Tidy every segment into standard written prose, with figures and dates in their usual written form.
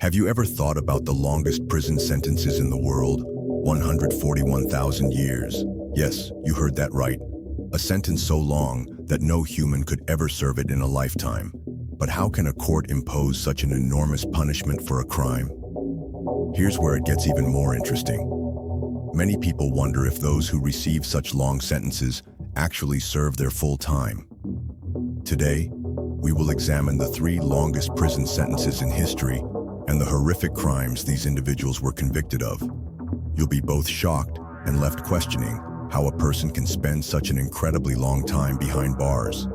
Have you ever thought about the longest prison sentences in the world? 141,000 years. Yes, you heard that right. A sentence so long that no human could ever serve it in a lifetime. But how can a court impose such an enormous punishment for a crime? Here's where it gets even more interesting. Many people wonder if those who receive such long sentences actually serve their full time. Today, we will examine the 3 longest prison sentences in history and the horrific crimes these individuals were convicted of. You'll be both shocked and left questioning how a person can spend such an incredibly long time behind bars.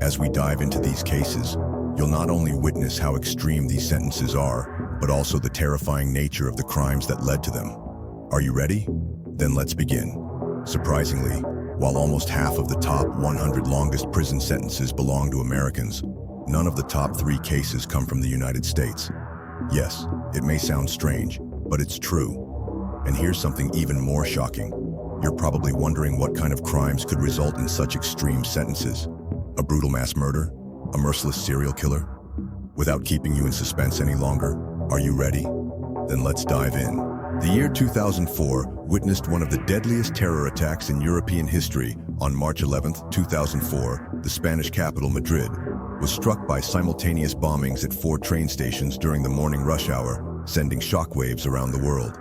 As we dive into these cases, you'll not only witness how extreme these sentences are, but also the terrifying nature of the crimes that led to them. Are you ready? Then let's begin. Surprisingly, while almost half of the top 100 longest prison sentences belong to Americans, none of the top 3 cases come from the United States. Yes, it may sound strange, but it's true. And here's something even more shocking. You're probably wondering what kind of crimes could result in such extreme sentences. A brutal mass murder? A merciless serial killer? Without keeping you in suspense any longer, are you ready? Then let's dive in. The year 2004 witnessed one of the deadliest terror attacks in European history. On March 11, 2004, the Spanish capital, Madrid, was struck by simultaneous bombings at 4 train stations during the morning rush hour, sending shockwaves around the world.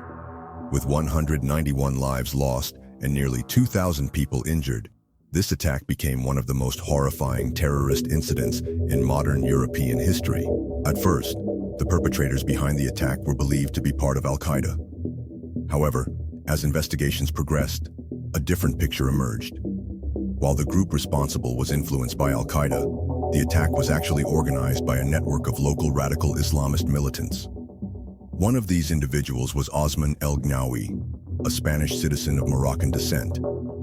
With 191 lives lost and nearly 2,000 people injured, this attack became one of the most horrifying terrorist incidents in modern European history. At first, the perpetrators behind the attack were believed to be part of Al-Qaeda. However, as investigations progressed, a different picture emerged. While the group responsible was influenced by Al-Qaeda, the attack was actually organized by a network of local radical Islamist militants. One of these individuals was Osman El-Gnawi, a Spanish citizen of Moroccan descent.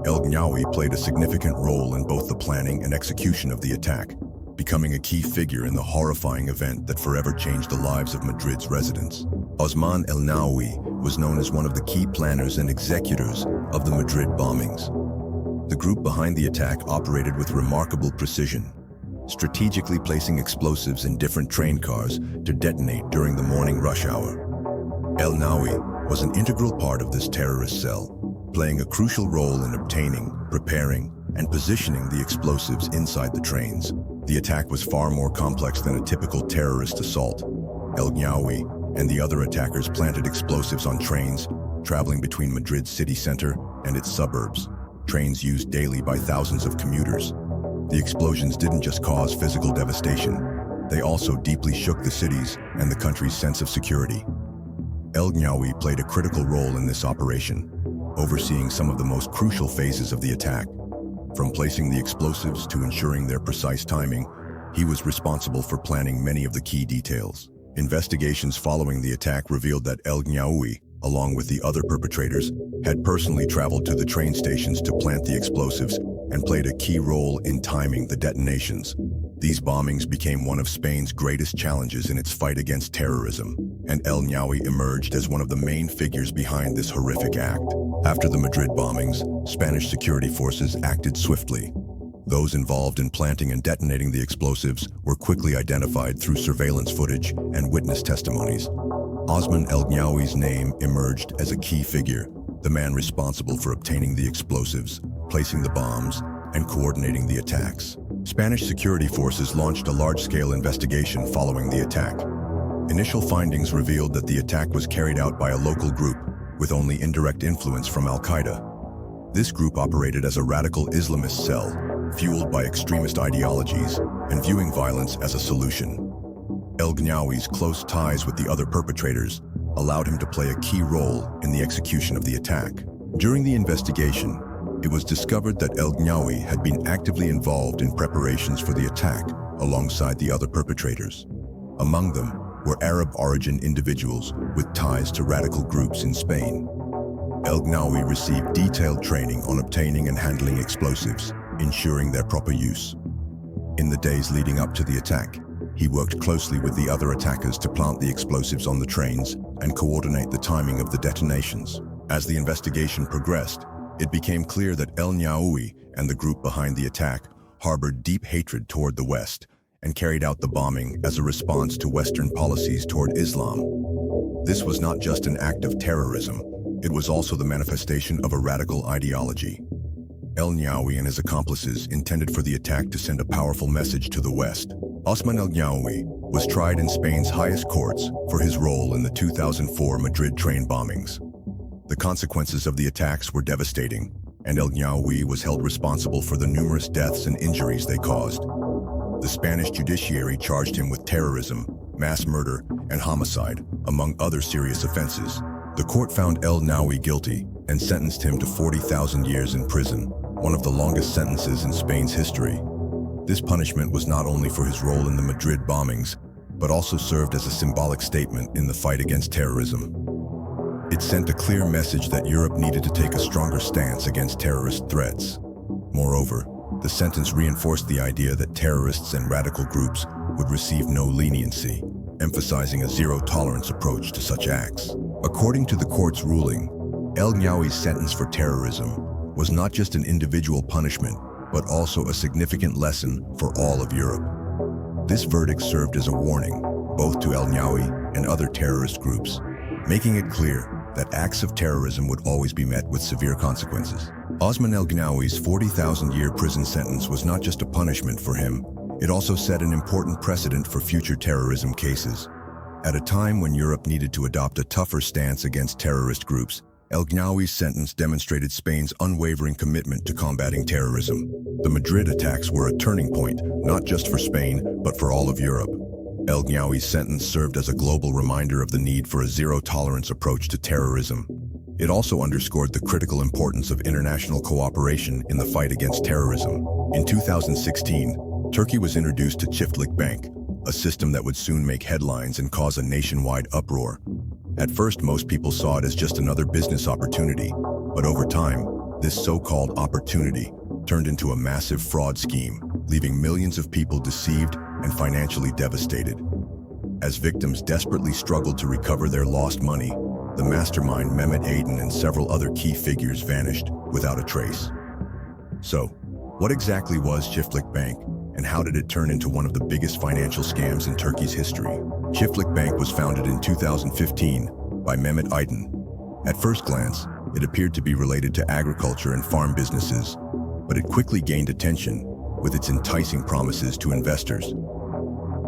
El-Gnawi played a significant role in both the planning and execution of the attack, becoming a key figure in the horrifying event that forever changed the lives of Madrid's residents. Osman El-Gnawi was known as one of the key planners and executors of the Madrid bombings. The group behind the attack operated with remarkable precision, strategically placing explosives in different train cars to detonate during the morning rush hour. El-Gnawi was an integral part of this terrorist cell, playing a crucial role in obtaining, preparing, and positioning the explosives inside the trains. The attack was far more complex than a typical terrorist assault. El-Gnawi and the other attackers planted explosives on trains traveling between Madrid's city center and its suburbs, trains used daily by thousands of commuters. The explosions didn't just cause physical devastation, they also deeply shook the city's and the country's sense of security. El-Gnawi played a critical role in this operation, overseeing some of the most crucial phases of the attack. From placing the explosives to ensuring their precise timing, he was responsible for planning many of the key details. Investigations following the attack revealed that El-Gnawi, along with the other perpetrators, had personally traveled to the train stations to plant the explosives and played a key role in timing the detonations. These bombings became one of Spain's greatest challenges in its fight against terrorism, and El-Gnawi emerged as one of the main figures behind this horrific act. After the Madrid bombings, Spanish security forces acted swiftly. Those involved in planting and detonating the explosives were quickly identified through surveillance footage and witness testimonies. Osman El-Gnawi's name emerged as a key figure, the man responsible for obtaining the explosives, placing the bombs, and coordinating the attacks. Spanish security forces launched a large-scale investigation following the attack. Initial findings revealed that the attack was carried out by a local group with only indirect influence from Al-Qaeda. This group operated as a radical Islamist cell, fueled by extremist ideologies and viewing violence as a solution. El-Gnawi's close ties with the other perpetrators allowed him to play a key role in the execution of the attack. During the investigation, it was discovered that El-Gnawi had been actively involved in preparations for the attack alongside the other perpetrators. Among them were Arab-origin individuals with ties to radical groups in Spain. El-Gnawi received detailed training on obtaining and handling explosives, ensuring their proper use. In the days leading up to the attack, he worked closely with the other attackers to plant the explosives on the trains and coordinate the timing of the detonations. As the investigation progressed, it became clear that El-Gnawi and the group behind the attack harbored deep hatred toward the West and carried out the bombing as a response to Western policies toward Islam. This was not just an act of terrorism, it was also the manifestation of a radical ideology. El-Nyawi and his accomplices intended for the attack to send a powerful message to the West. Osman El-Nyawi was tried in Spain's highest courts for his role in the 2004 Madrid train bombings. The consequences of the attacks were devastating, and El-Nyawi was held responsible for the numerous deaths and injuries they caused. The Spanish judiciary charged him with terrorism, mass murder, and homicide, among other serious offenses. The court found El-Nyawi guilty and sentenced him to 40,000 years in prison, one of the longest sentences in Spain's history. This punishment was not only for his role in the Madrid bombings, but also served as a symbolic statement in the fight against terrorism. It sent a clear message that Europe needed to take a stronger stance against terrorist threats. Moreover, the sentence reinforced the idea that terrorists and radical groups would receive no leniency, emphasizing a zero-tolerance approach to such acts. According to the court's ruling, El-Nyawi's sentence for terrorism was not just an individual punishment, but also a significant lesson for all of Europe. This verdict served as a warning, both to El-Nyawi and other terrorist groups, making it clear that acts of terrorism would always be met with severe consequences. Osman El-Nyawi's 40,000-year prison sentence was not just a punishment for him, it also set an important precedent for future terrorism cases. At a time when Europe needed to adopt a tougher stance against terrorist groups, El-Nyawi's sentence demonstrated Spain's unwavering commitment to combating terrorism. The Madrid attacks were a turning point, not just for Spain, but for all of Europe. El-Nyawi's sentence served as a global reminder of the need for a zero-tolerance approach to terrorism. It also underscored the critical importance of international cooperation in the fight against terrorism. In 2016, Turkey was introduced to Çiftlik Bank, a system that would soon make headlines and cause a nationwide uproar. At first, most people saw it as just another business opportunity, but over time, this so-called opportunity turned into a massive fraud scheme, leaving millions of people deceived and financially devastated. As victims desperately struggled to recover their lost money, the mastermind Mehmet Aydin and several other key figures vanished without a trace. So, what exactly was Çiftlik Bank, and how did it turn into one of the biggest financial scams in Turkey's history? Çiftlik Bank was founded in 2015 by Mehmet Aydin. At first glance, it appeared to be related to agriculture and farm businesses, but it quickly gained attention with its enticing promises to investors.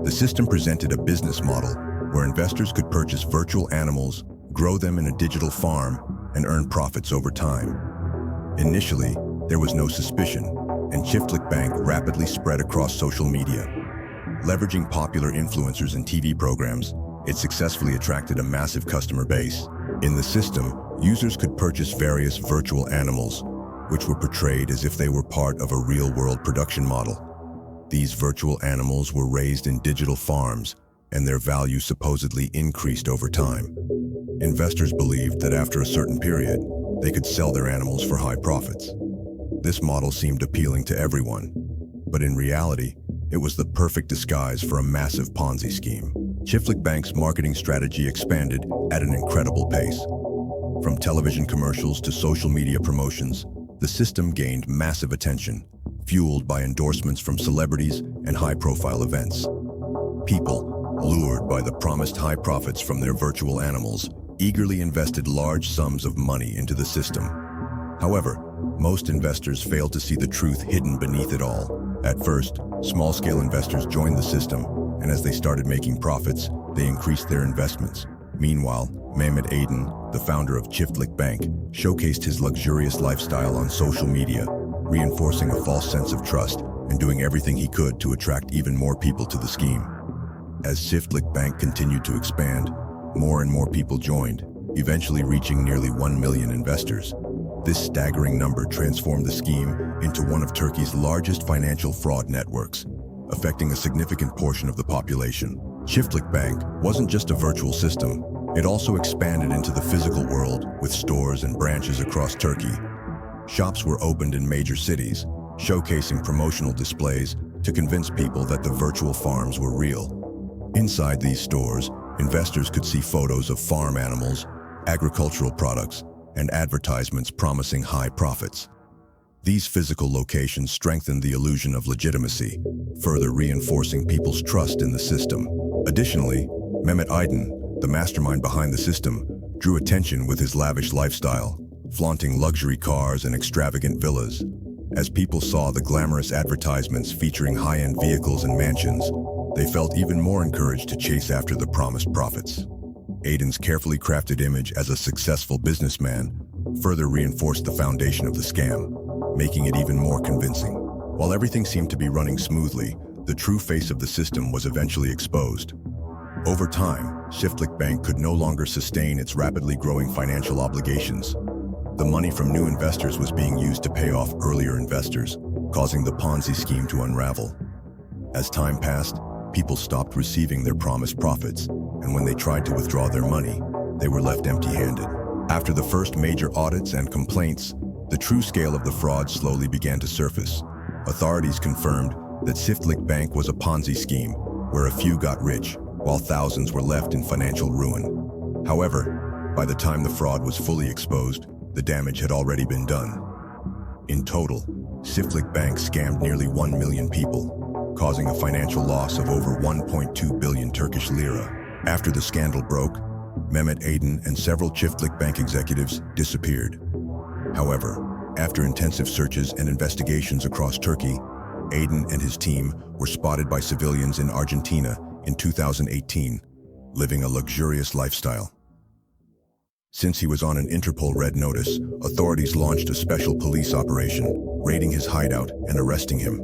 The system presented a business model where investors could purchase virtual animals, grow them in a digital farm, and earn profits over time. Initially, there was no suspicion, and Çiftlik Bank rapidly spread across social media. Leveraging popular influencers and TV programs, it successfully attracted a massive customer base. In the system, users could purchase various virtual animals, which were portrayed as if they were part of a real-world production model. These virtual animals were raised in digital farms, and their value supposedly increased over time. Investors believed that after a certain period, they could sell their animals for high profits. This model seemed appealing to everyone, but in reality, it was the perfect disguise for a massive Ponzi scheme. Çiftlik Bank's marketing strategy expanded at an incredible pace. From television commercials to social media promotions, the system gained massive attention, fueled by endorsements from celebrities and high-profile events. People, lured by the promised high profits from their virtual animals, eagerly invested large sums of money into the system. However, most investors failed to see the truth hidden beneath it all. At first, small-scale investors joined the system, and as they started making profits, they increased their investments. Meanwhile, Mehmet Aydin, the founder of Çiftlik Bank, showcased his luxurious lifestyle on social media, reinforcing a false sense of trust and doing everything he could to attract even more people to the scheme. As Çiftlik Bank continued to expand, more and more people joined, eventually reaching nearly 1 million investors. This staggering number transformed the scheme into one of Turkey's largest financial fraud networks, affecting a significant portion of the population. Çiftlik Bank wasn't just a virtual system, it also expanded into the physical world with stores and branches across Turkey. Shops were opened in major cities, showcasing promotional displays to convince people that the virtual farms were real. Inside these stores, investors could see photos of farm animals, agricultural products, and advertisements promising high profits. These physical locations strengthened the illusion of legitimacy, further reinforcing people's trust in the system. Additionally, Mehmet Aydin, the mastermind behind the system, drew attention with his lavish lifestyle, flaunting luxury cars and extravagant villas. As people saw the glamorous advertisements featuring high-end vehicles and mansions, they felt even more encouraged to chase after the promised profits. Aydin's carefully crafted image as a successful businessman further reinforced the foundation of the scam, making it even more convincing. While everything seemed to be running smoothly, the true face of the system was eventually exposed. Over time, Shiftlik Bank could no longer sustain its rapidly growing financial obligations. The money from new investors was being used to pay off earlier investors, causing the Ponzi scheme to unravel. As time passed, people stopped receiving their promised profits, and when they tried to withdraw their money, they were left empty-handed. After the first major audits and complaints, the true scale of the fraud slowly began to surface. Authorities confirmed that Shiftlik Bank was a Ponzi scheme, where a few got rich, while thousands were left in financial ruin. However, by the time the fraud was fully exposed, the damage had already been done. In total, Shiftlik Bank scammed nearly 1 million people, causing a financial loss of over 1.2 billion Turkish lira. After the scandal broke, Mehmet Aydin and several Shiftlik Bank executives disappeared. However, after intensive searches and investigations across Turkey, Aydin and his team were spotted by civilians in Argentina in 2018, living a luxurious lifestyle. Since he was on an Interpol red notice, authorities launched a special police operation, raiding his hideout and arresting him.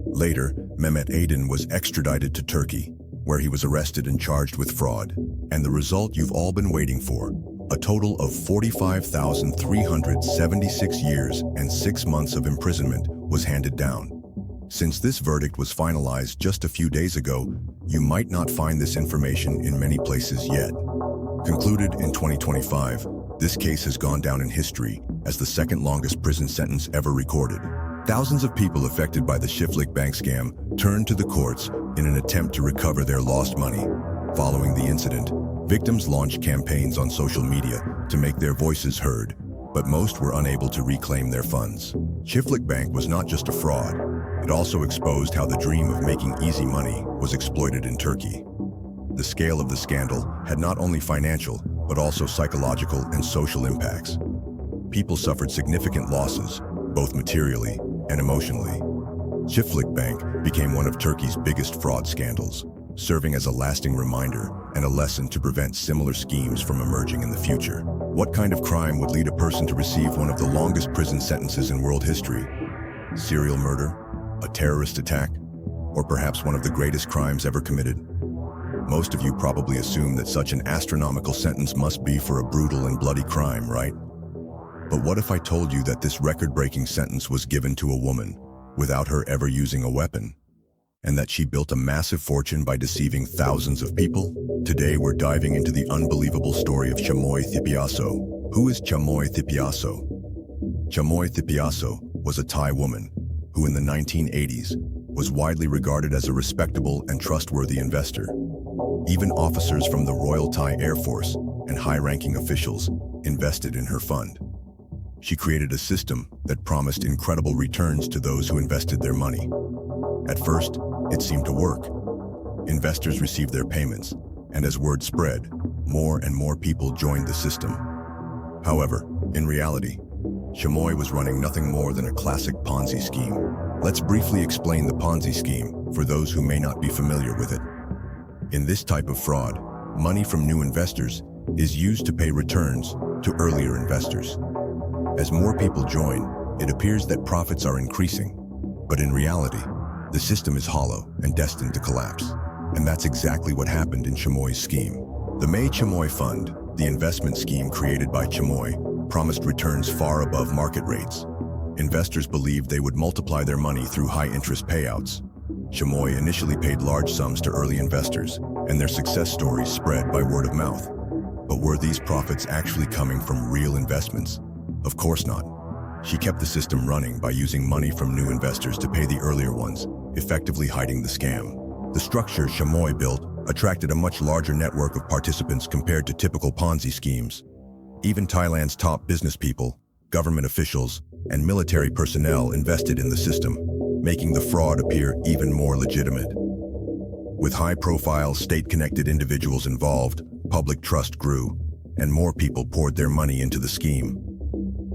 Later, Mehmet Aydin was extradited to Turkey, where he was arrested and charged with fraud. And the result you've all been waiting for, a total of 45,376 years and 6 months of imprisonment, was handed down. Since this verdict was finalized just a few days ago, you might not find this information in many places yet. Concluded in 2025, this case has gone down in history as the second longest prison sentence ever recorded. Thousands of people affected by the Shiftlik Bank scam turned to the courts in an attempt to recover their lost money. Following the incident, victims launched campaigns on social media to make their voices heard, but most were unable to reclaim their funds. Shiftlik Bank was not just a fraud, it also exposed how the dream of making easy money was exploited in Turkey. The scale of the scandal had not only financial, but also psychological and social impacts. People suffered significant losses, both materially and emotionally. Shiftlik Bank became one of Turkey's biggest fraud scandals, serving as a lasting reminder and a lesson to prevent similar schemes from emerging in the future. What kind of crime would lead a person to receive one of the longest prison sentences in world history? Serial murder, a terrorist attack, or perhaps one of the greatest crimes ever committed? Most of you probably assume that such an astronomical sentence must be for a brutal and bloody crime, right? But what if I told you that this record-breaking sentence was given to a woman without her ever using a weapon, and that she built a massive fortune by deceiving thousands of people? Today we're diving into the unbelievable story of Chamoy Thipiaso. Who is Chamoy Thipiaso? Chamoy Thipiaso was a Thai woman who in the 1980s was widely regarded as a respectable and trustworthy investor. Even officers from the Royal Thai Air Force and high-ranking officials invested in her fund. She created a system that promised incredible returns to those who invested their money. At first, it seemed to work. Investors received their payments, and as word spread, more and more people joined the system. However, in reality, Chamoy was running nothing more than a classic Ponzi scheme. Let's briefly explain the Ponzi scheme for those who may not be familiar with it. In this type of fraud, money from new investors is used to pay returns to earlier investors. As more people join, it appears that profits are increasing, but in reality, the system is hollow and destined to collapse. And that's exactly what happened in Chamoy's scheme. The May Chamoy Fund, the investment scheme created by Chamoy, promised returns far above market rates. Investors believed they would multiply their money through high-interest payouts. Chamoy initially paid large sums to early investors, and their success stories spread by word of mouth. But were these profits actually coming from real investments? Of course not. She kept the system running by using money from new investors to pay the earlier ones, effectively hiding the scam. The structure Chamoy built attracted a much larger network of participants compared to typical Ponzi schemes. Even Thailand's top business people, government officials, and military personnel invested in the system, making the fraud appear even more legitimate. With high-profile, state-connected individuals involved, public trust grew, and more people poured their money into the scheme.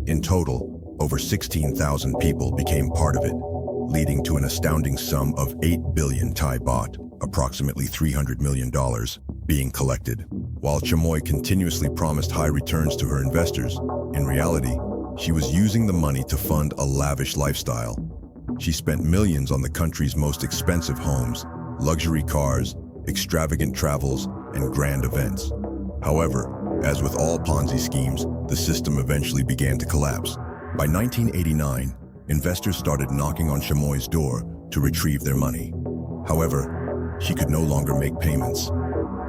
In total, over 16,000 people became part of it, leading to an astounding sum of 8 billion Thai baht, approximately $300 million, being collected. While Chamoy continuously promised high returns to her investors, in reality, she was using the money to fund a lavish lifestyle. She spent millions on the country's most expensive homes, luxury cars, extravagant travels, and grand events. However, as with all Ponzi schemes, the system eventually began to collapse. By 1989, investors started knocking on Chamoy's door to retrieve their money. However, she could no longer make payments.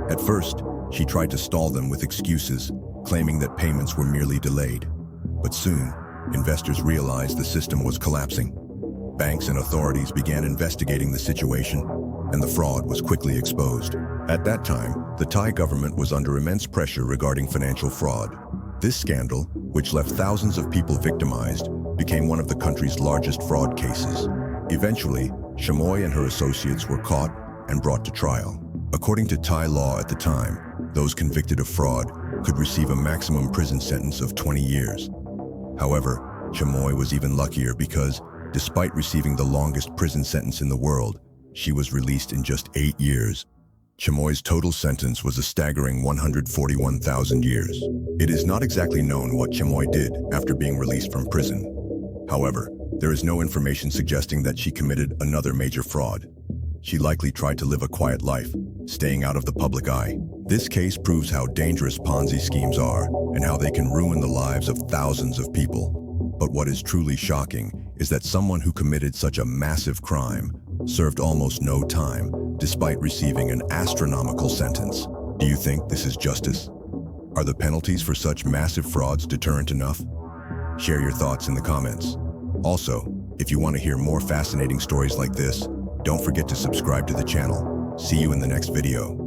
At first, she tried to stall them with excuses, claiming that payments were merely delayed. But soon, investors realized the system was collapsing. Banks and authorities began investigating the situation, and the fraud was quickly exposed. At that time, the Thai government was under immense pressure regarding financial fraud. This scandal, which left thousands of people victimized, became one of the country's largest fraud cases. Eventually, Chamoy and her associates were caught and brought to trial. According to Thai law at the time, those convicted of fraud could receive a maximum prison sentence of 20 years. However, Chamoy was even luckier because, despite receiving the longest prison sentence in the world, she was released in just 8 years. Chamoy's total sentence was a staggering 141,000 years. It is not exactly known what Chamoy did after being released from prison. However, there is no information suggesting that she committed another major fraud. She likely tried to live a quiet life, staying out of the public eye. This case proves how dangerous Ponzi schemes are and how they can ruin the lives of thousands of people. But what is truly shocking is that someone who committed such a massive crime served almost no time, despite receiving an astronomical sentence. Do you think this is justice? Are the penalties for such massive frauds deterrent enough? Share your thoughts in the comments. Also, if you want to hear more fascinating stories like this, don't forget to subscribe to the channel. See you in the next video.